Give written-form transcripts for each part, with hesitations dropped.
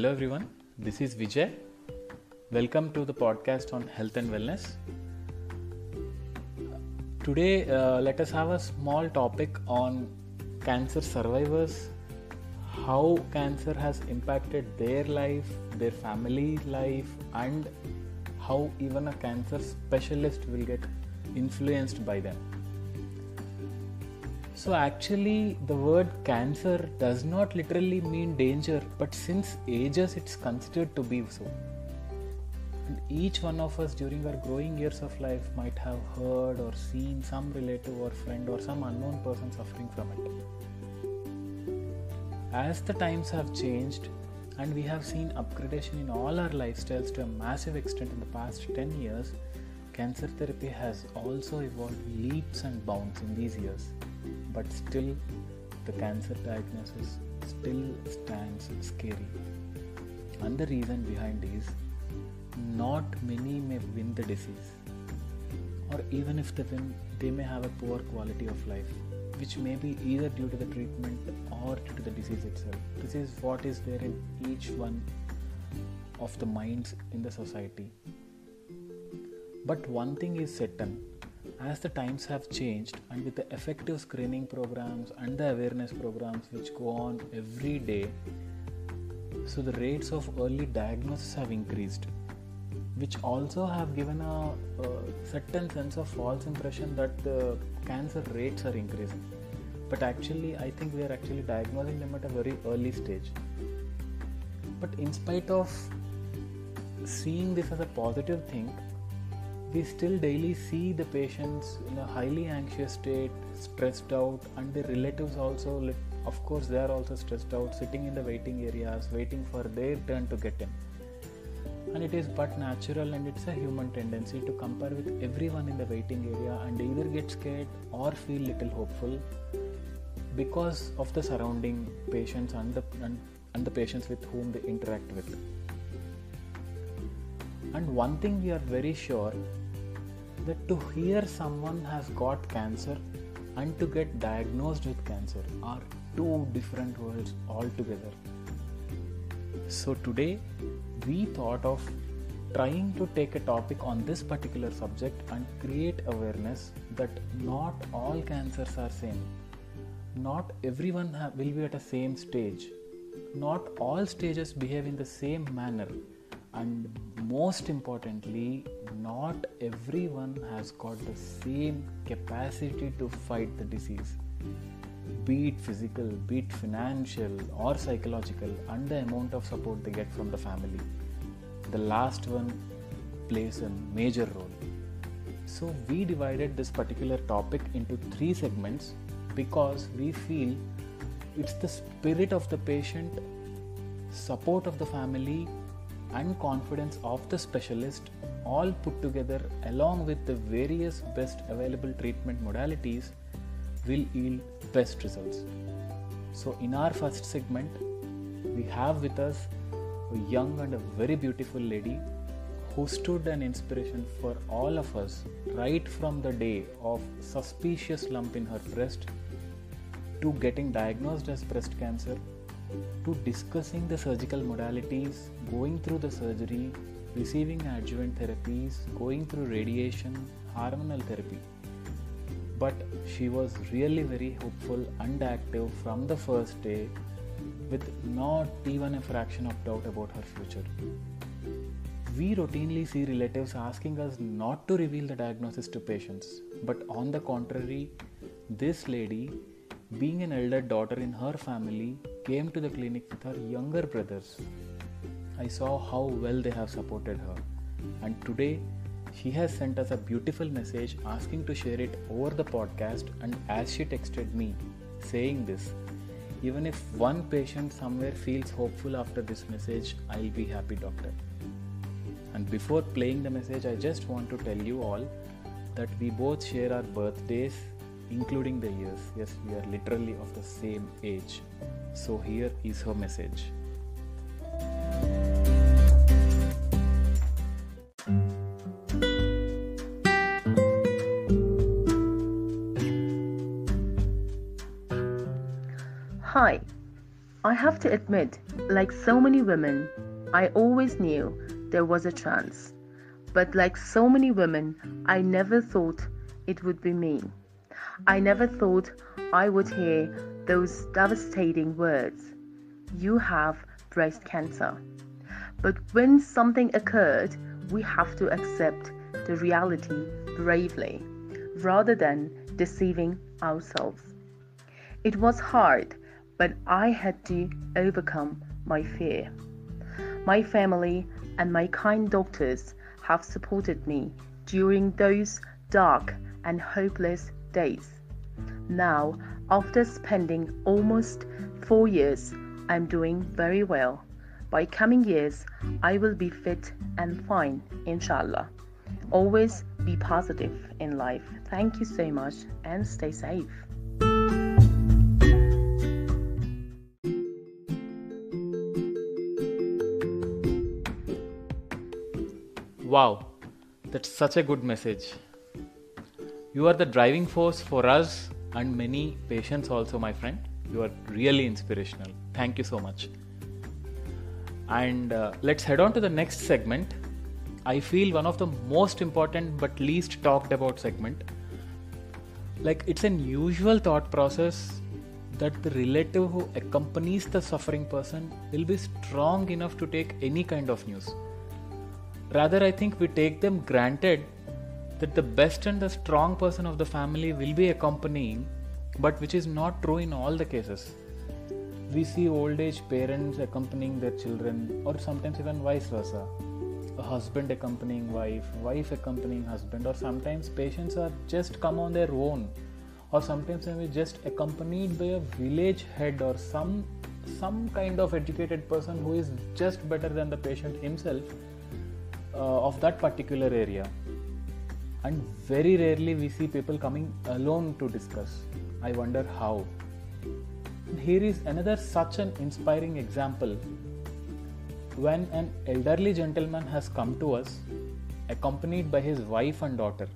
Hello everyone, this is Vijay. Welcome to the podcast on health and wellness. Today, let us have a small topic on cancer survivors, how cancer has impacted their life, their family life, and how even a cancer specialist will get influenced by them. So actually the word cancer does not literally mean danger, but since ages it's considered to be so. And each one of us during our growing years of life might have heard or seen some relative or friend or some unknown person suffering from it. As the times have changed and we have seen upgradation in all our lifestyles to a massive extent in the past 10 years, cancer therapy has also evolved leaps and bounds in these years. But still, the cancer diagnosis still stands scary. And the reason behind is, not many may win the disease. Or even if they win, they may have a poor quality of life, which may be either due to the treatment or due to the disease itself. This is what is there in each one of the minds in the society. But one thing is certain. As the times have changed and with the effective screening programs and the awareness programs which go on every day, so the rates of early diagnosis have increased, which also have given a certain sense of false impression that the cancer rates are increasing. But actually, I think we are actually diagnosing them at a very early stage. But in spite of seeing this as a positive thing, we still daily see the patients in a highly anxious state, stressed out, and their relatives also, of course, they are also stressed out, sitting in the waiting areas, waiting for their turn to get in. And it is but natural and it's a human tendency to compare with everyone in the waiting area and either get scared or feel little hopeful because of the surrounding patients and the patients with whom they interact with. And one thing we are very sure, that to hear someone has got cancer and to get diagnosed with cancer are two different worlds altogether. So today we thought of trying to take a topic on this particular subject and create awareness that not all cancers are same. Not everyone will be at the same stage. Not all stages behave in the same manner. And most importantly, not everyone has got the same capacity to fight the disease, be it physical, be it financial or psychological, and the amount of support they get from the family. The last one plays a major role. So we divided this particular topic into 3 segments because we feel it's the spirit of the patient, support of the family, and confidence of the specialist all put together along with the various best available treatment modalities will yield best results. So in our first segment, we have with us a young and a very beautiful lady who stood an inspiration for all of us right from the day of suspicious lump in her breast to getting diagnosed as breast cancer, to discussing the surgical modalities, going through the surgery, receiving adjuvant therapies, going through radiation, hormonal therapy. But she was really very hopeful and active from the first day with not even a fraction of doubt about her future. We routinely see relatives asking us not to reveal the diagnosis to patients, but on the contrary, this lady, being an elder daughter in her family, came to the clinic with her younger brothers. I saw how well they have supported her, and today she has sent us a beautiful message asking to share it over the podcast. And as she texted me saying this, even if one patient somewhere feels hopeful after this message, I'll be happy, doctor. And before playing the message, I just want to tell you all that we both share our birthdays, including the years. Yes, we are literally of the same age. So here is her message. Hi, I have to admit, like so many women, I always knew there was a chance. But like so many women, I never thought it would be me. I never thought I would hear those devastating words. You have breast cancer. But when something occurred, we have to accept the reality bravely rather than deceiving ourselves. It was hard, but I had to overcome my fear. My family and my kind doctors have supported me during those dark and hopeless days. Now, after spending almost 4 years, I'm doing very well. By coming years, I will be fit and fine, inshallah. Always be positive in life. Thank you so much and stay safe. Wow, that's such a good message. You are the driving force for us and many patients also, my friend. You are really inspirational. Thank you so much. And let's head on to the next segment. I feel one of the most important but least talked about segment. Like, it's an usual thought process that the relative who accompanies the suffering person will be strong enough to take any kind of news. Rather, I think we take them granted that the best and the strong person of the family will be accompanying, but which is not true in all the cases. We see old age parents accompanying their children, or sometimes even vice versa. A husband accompanying wife, wife accompanying husband, or sometimes patients are just come on their own, or sometimes maybe just accompanied by a village head or some kind of educated person who is just better than the patient himself of that particular area. And very rarely we see people coming alone to discuss. I wonder how. Here is another such an inspiring example when an elderly gentleman has come to us accompanied by his wife and daughter,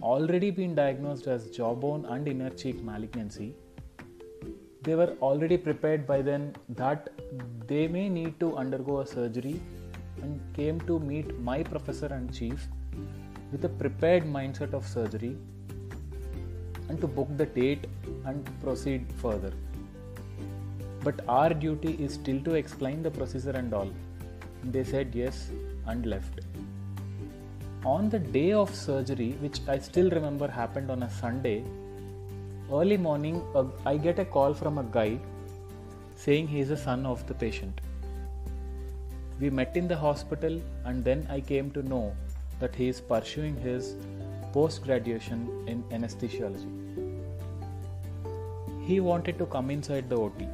already been diagnosed as jawbone and inner cheek malignancy. They were already prepared by then that they may need to undergo a surgery and came to meet my professor and chief with a prepared mindset of surgery and to book the date and proceed further. But our duty is still to explain the procedure and all. They said yes and left. On the day of surgery, which I still remember happened on a Sunday, early morning I get a call from a guy saying he is a son of the patient. We met in the hospital and then I came to know that he is pursuing his post-graduation in anesthesiology. He wanted to come inside the OT.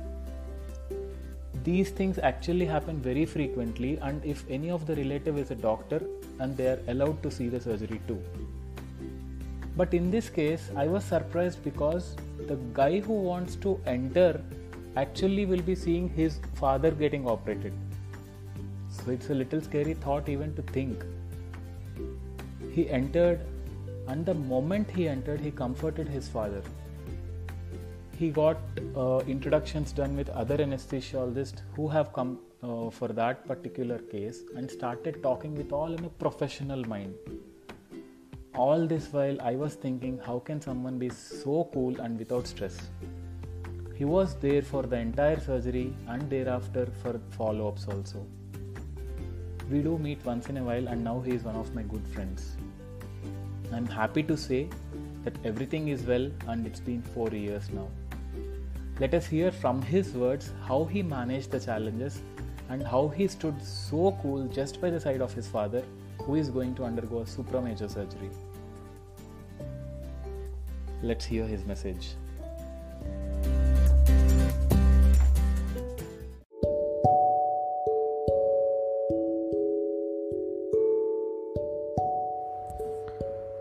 These things actually happen very frequently, and if any of the relative is a doctor, and they are allowed to see the surgery too. But in this case, I was surprised because the guy who wants to enter actually will be seeing his father getting operated. So it's a little scary thought even to think. He entered, and the moment he entered, he comforted his father. He got introductions done with other anesthesiologists who have come for that particular case and started talking with all in a professional mind. All this while I was thinking, how can someone be so cool and without stress? He was there for the entire surgery and thereafter for follow-ups also. We do meet once in a while and now he is one of my good friends. I'm happy to say that everything is well and it's been 4 years now. Let us hear from his words how he managed the challenges and how he stood so cool just by the side of his father, who is going to undergo a super major surgery. Let's hear his message.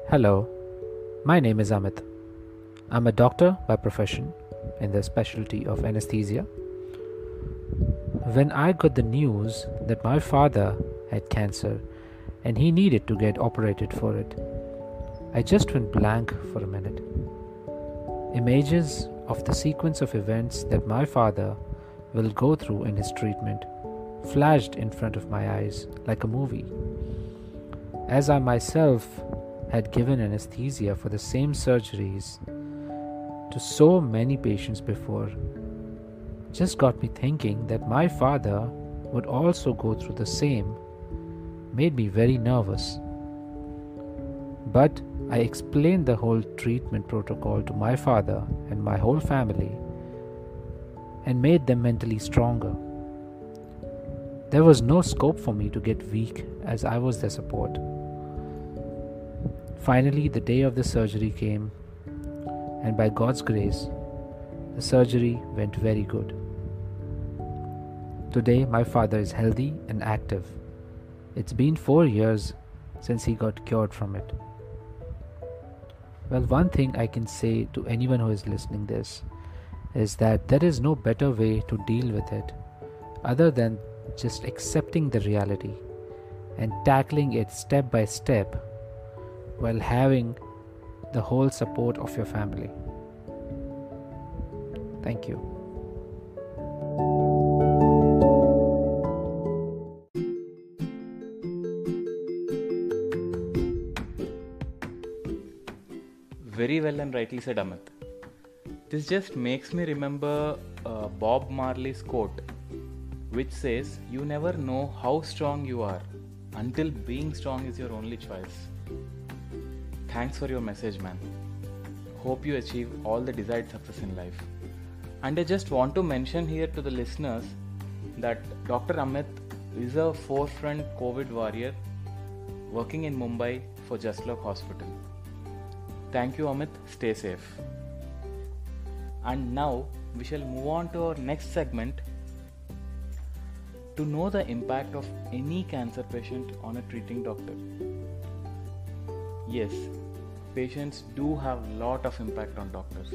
Hello, my name is Amit. I'm a doctor by profession in the specialty of anesthesia. When I got the news that my father had cancer and he needed to get operated for it, I just went blank for a minute. Images of the sequence of events that my father will go through in his treatment flashed in front of my eyes like a movie. As I myself had given anesthesia for the same surgeries to so many patients before, just got me thinking that my father would also go through the same, made me very nervous. But I explained the whole treatment protocol to my father and my whole family and made them mentally stronger. There was no scope for me to get weak as I was their support. Finally, the day of the surgery came, and by God's grace, the surgery went very good. Today, my father is healthy and active. It's been 4 years since he got cured from it. Well, one thing I can say to anyone who is listening this is that there is no better way to deal with it other than just accepting the reality and tackling it step by step while having the whole support of your family. Thank you. Very well and rightly said, Amit. This just makes me remember Bob Marley's quote, which says, "You never know how strong you are until being strong is your only choice." Thanks for your message, man. Hope you achieve all the desired success in life. And I just want to mention here to the listeners that Dr. Amit is a forefront COVID warrior working in Mumbai for Just Lok Hospital. Thank you, Amit. Stay safe. And now we shall move on to our next segment to know the impact of any cancer patient on a treating doctor. Yes, patients do have a lot of impact on doctors.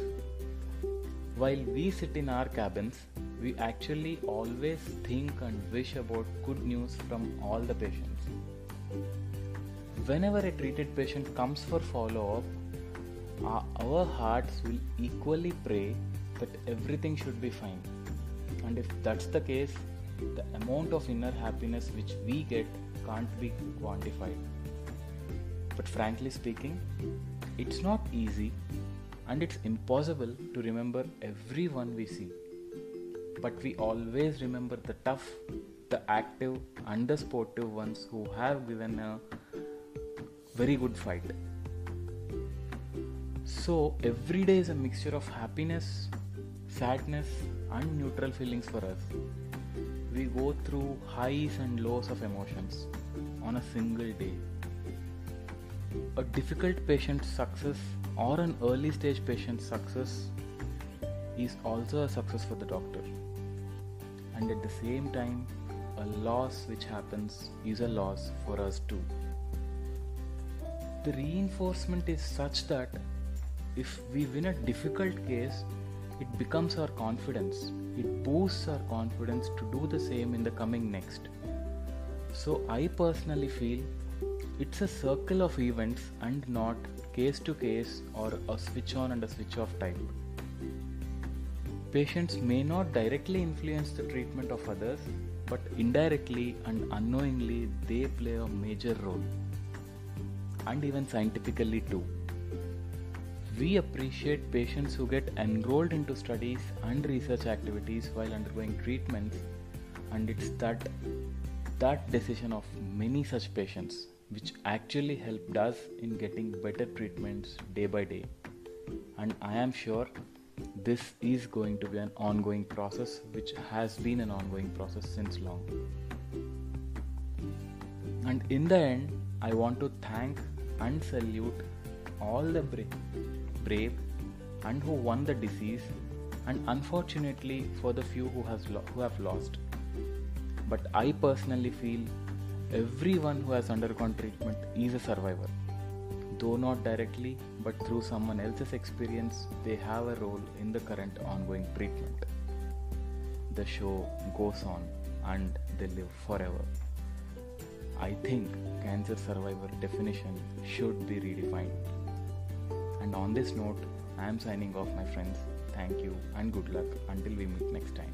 While we sit in our cabins, we actually always think and wish about good news from all the patients. Whenever a treated patient comes for follow-up, our hearts will equally pray that everything should be fine. And if that's the case, the amount of inner happiness which we get can't be quantified. But frankly speaking, it's not easy and it's impossible to remember everyone we see. But we always remember the tough, the active and the sportive ones who have given a very good fight. So every day is a mixture of happiness, sadness and neutral feelings for us. We go through highs and lows of emotions on a single day. A difficult patient's success or an early stage patient's success is also a success for the doctor. And at the same time, a loss which happens is a loss for us too. The reinforcement is such that if we win a difficult case, it becomes our confidence. It boosts our confidence to do the same in the coming next. So I personally feel it's a circle of events and not case to case or a switch on and a switch off type. Patients may not directly influence the treatment of others, but indirectly and unknowingly they play a major role. And even scientifically too. We appreciate patients who get enrolled into studies and research activities while undergoing treatments, and it's that decision of many such patients which actually helped us in getting better treatments day by day. And I am sure this is going to be an ongoing process, which has been an ongoing process since long. And in the end, I want to thank and salute all the brave and who won the disease, and unfortunately for the few who have lost. But I personally feel everyone who has undergone treatment is a survivor. Though not directly, but through someone else's experience, they have a role in the current ongoing treatment. The show goes on and they live forever. I think cancer survivor definition should be redefined. And on this note, I am signing off, my friends. Thank you and good luck until we meet next time.